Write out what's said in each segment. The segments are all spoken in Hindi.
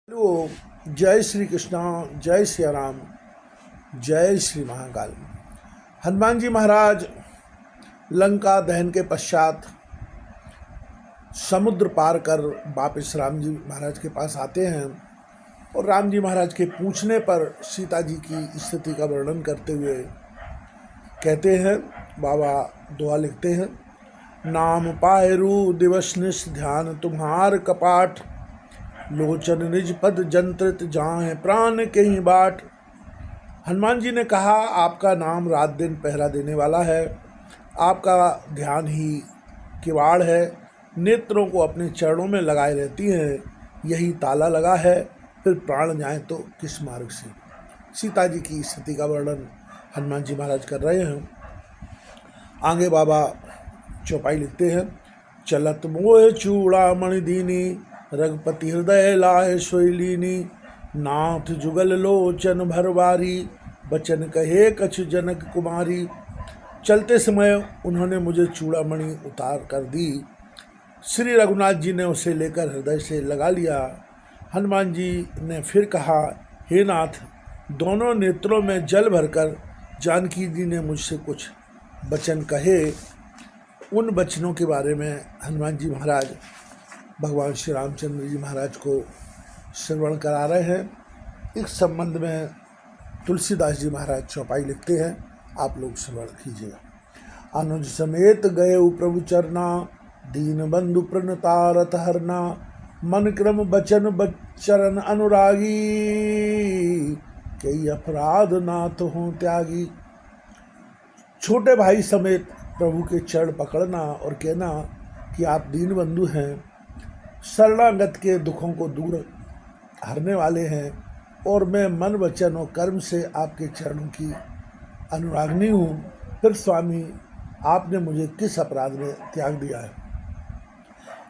हेलो। जय श्री कृष्णा, जय सिया राम, जय श्री महाकाल। हनुमान जी महाराज लंका दहन के पश्चात समुद्र पार कर वापस राम जी महाराज के पास आते हैं और राम जी महाराज के पूछने पर सीता जी की स्थिति का वर्णन करते हुए कहते हैं, बाबा दुआ लिखते हैं, नाम पायरु दिवस निश ध्यान तुम्हार कपाट, लोचन निज पद जंत्रित जाए प्राण के ही बाट। हनुमान जी ने कहा, आपका नाम रात दिन पहरा देने वाला है, आपका ध्यान ही किवाड़ है, नेत्रों को अपने चरणों में लगाए रहती हैं, यही ताला लगा है, फिर प्राण जाए तो किस मार्ग से। सीता जी की स्थिति का वर्णन हनुमान जी महाराज कर रहे हैं। आगे बाबा चौपाई लिखते हैं, चलत मोह चूड़ा मणि दीनी, रघुपति हृदय लाए सोईलीनी, नाथ जुगल लोचन भरवारी, बचन कहे कछ जनक कुमारी। चलते समय उन्होंने मुझे चूड़ामणि उतार कर दी। श्री रघुनाथ जी ने उसे लेकर हृदय से लगा लिया। हनुमान जी ने फिर कहा, हे नाथ, दोनों नेत्रों में जल भरकर जानकी जी ने मुझसे कुछ वचन कहे। उन वचनों के बारे में हनुमान जी महाराज भगवान श्री रामचंद्र जी महाराज को श्रवण करा रहे हैं। इस संबंध में तुलसीदास जी महाराज चौपाई लिखते हैं, आप लोग श्रवण कीजिएगा। अनुज समेत गए प्रभु चरना, दीन बंधु प्रणतारत हरना, मन क्रम बचन बचरण अनुरागी, कई अपराध नाथ हो त्यागी। छोटे भाई समेत प्रभु के चरण पकड़ना और कहना कि आप दीन बंधु हैं, शरणागत के दुखों को दूर हरने वाले हैं, और मैं मन वचन और कर्म से आपके चरणों की अनुरागनी हूँ। फिर स्वामी, आपने मुझे किस अपराध में त्याग दिया है।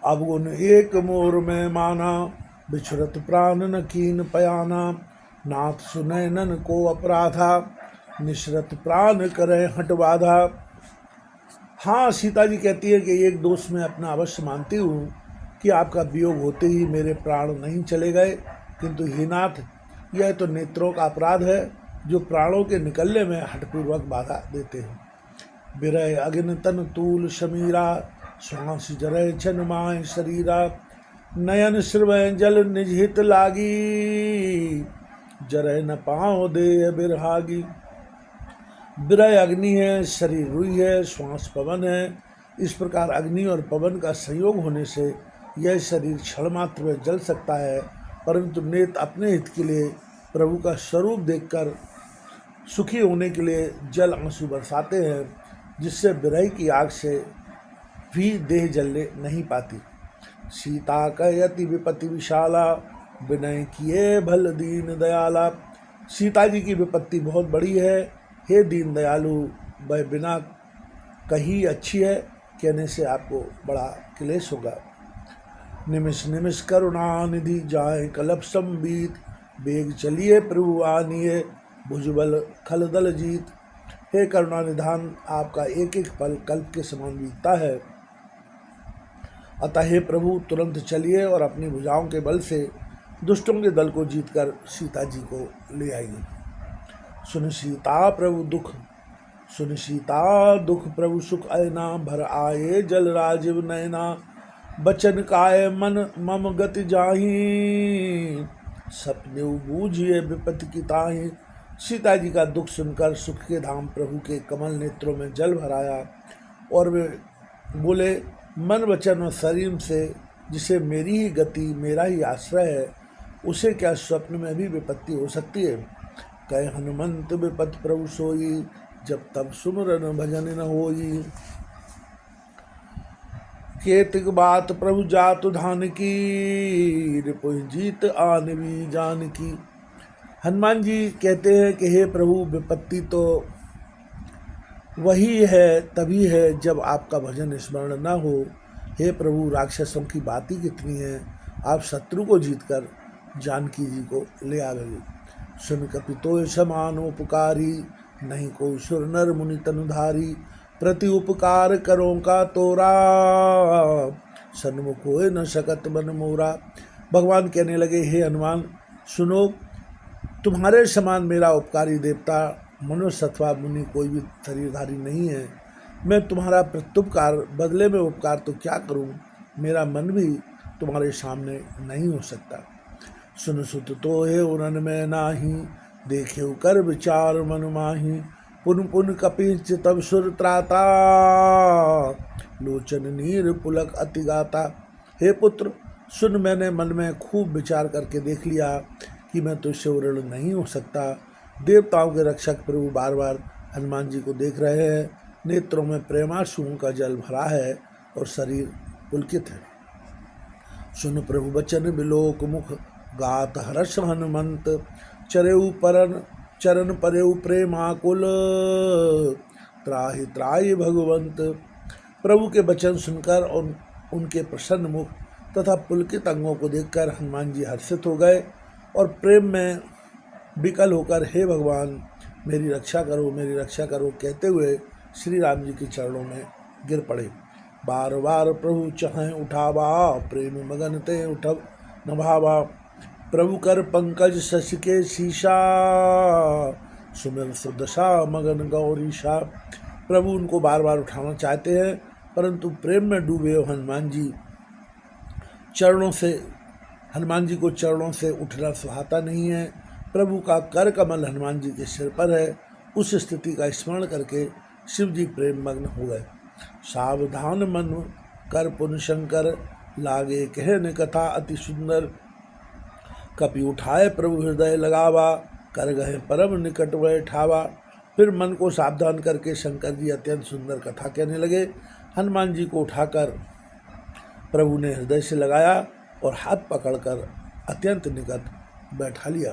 अब उन एक मोर में माना, बिछुरत प्राण न कीन पयाना, नाथ सुनय नन को अपराधा, निश्रत प्राण करे हट बाधा। हाँ, सीता जी कहती है कि एक दोष में अपना अवश्य मानती हूँ कि आपका वियोग होते ही मेरे प्राण नहीं चले गए, किंतु हे नाथ, यह तो नेत्रों का अपराध है जो प्राणों के निकलने में हठपूर्वक बाधा देते हैं। बिरय अग्नि तन तूल शमीरा, श्वास जरय छन माय शरीरा, नयन श्रवय जल निजहित लागी, जरय न पाँव दे बिरहागी। बिरय अग्नि है, शरीर रुई है, श्वास पवन है। इस प्रकार अग्नि और पवन का संयोग होने से यह शरीर क्षण मात्र में जल सकता है, परंतु नेत्र अपने हित के लिए प्रभु का स्वरूप देखकर सुखी होने के लिए जल आंसू बरसाते हैं, जिससे विरह की आग से भी देह जलने नहीं पाती। सीता कहती विपत्ति विशाला, विनय किए भल दीन दयाला। सीता जी की विपत्ति बहुत बड़ी है, हे दीन दयालु, वह बिना कही अच्छी है, कहने से आपको बड़ा क्लेश होगा। निमिष निमिष करुणा निधि जाए कलप संबीत, बेग चलिए प्रभु आनिए, भुजबल खलदल जीत। हे करुणा निधान, आपका एक एक पल कल्प के समान बीतता है, अतः हे प्रभु तुरंत चलिए और अपनी भुजाओं के बल से दुष्टों के दल को जीतकर सीता जी को ले आइए। सुन सीता प्रभु दुख, सुन सीता दुख प्रभु सुख ऐना, भर आए जल राजीव नैना, बचन काय मन मम गति जाही, सपने बूझिए विपत्ति की ताही। सीता जी का दुख सुनकर सुख के धाम प्रभु के कमल नेत्रों में जल भराया और वे बोले, मन वचन और शरीर से जिसे मेरी ही गति मेरा ही आश्रय है, उसे क्या स्वप्न में भी विपत्ति हो सकती है। कहे हनुमंत विपत्ति प्रभु सोई, जब तब सुमरन भजन न होई। केतिक बात प्रभु जातु धान की, रिपुहि जीत आनवी जान की। हनुमान जी कहते हैं कि हे प्रभु, विपत्ति तो वही है, तभी है जब आपका भजन स्मरण न हो। हे प्रभु, राक्षसों की बात ही कितनी है, आप शत्रु को जीतकर जानकी जी को ले आ गए। सुन कपितो समानोपकारी, नहीं को सुर नर मुनि तनुधारी, प्रति उपकार करो का तोरा, सन्मुख होए न सकत मन मोरा। भगवान कहने लगे, हे हनुमान सुनो, तुम्हारे समान मेरा उपकारी देवता मनुष्य अथवा मुनि कोई भी शरीरधारी नहीं है। मैं तुम्हारा प्रत्युपकार बदले में उपकार तो क्या करूं, मेरा मन भी तुम्हारे सामने नहीं हो सकता। सुन सुत तो है उरन में नाही, देखे कर विचार मन माही। पुन पुन कपिच तब सुर त्राता, लोचन नीर पुलक अति गाता। हे पुत्र सुन, मैंने मन में खूब विचार करके देख लिया कि मैं तुझसे उऋण नहीं हो सकता। देवताओं के रक्षक प्रभु बार बार हनुमान जी को देख रहे हैं। नेत्रों में प्रेमाश्रुओं का जल भरा है और शरीर पुलकित है। सुन प्रभु बचन बिलोक मुख, गात हर्ष हनुमंत। चरण परेउ प्रेमाकुल, त्राहि त्राहि भगवंत। प्रभु के वचन सुनकर और उनके प्रसन्न मुख तथा पुलकित अंगों को देखकर हनुमान जी हर्षित हो गए और प्रेम में विकल होकर, हे भगवान मेरी रक्षा करो, मेरी रक्षा करो कहते हुए श्री राम जी के चरणों में गिर पड़े। बार बार प्रभु चाहें उठावा, प्रेम मगन ते उठब न भावा। प्रभु कर पंकज शशि के शीशा, सुमिर सुदशा मगन गौरीशा। प्रभु उनको बार बार उठाना चाहते हैं, परंतु प्रेम में डूबे हनुमान जी को चरणों से उठना सुहाता नहीं है। प्रभु का कर कमल हनुमान जी के सिर पर है। उस स्थिति का स्मरण करके शिव जी प्रेम मग्न हो गए। सावधान मन कर पुन शंकर, लागे कहन कथा अति सुंदर। कपि उठाए प्रभु हृदय लगावा, कर गए परम निकट बैठावा। फिर मन को सावधान करके शंकर जी अत्यंत सुंदर कथा कहने लगे। हनुमान जी को उठाकर प्रभु ने हृदय से लगाया और हाथ पकड़कर अत्यंत निकट बैठा लिया।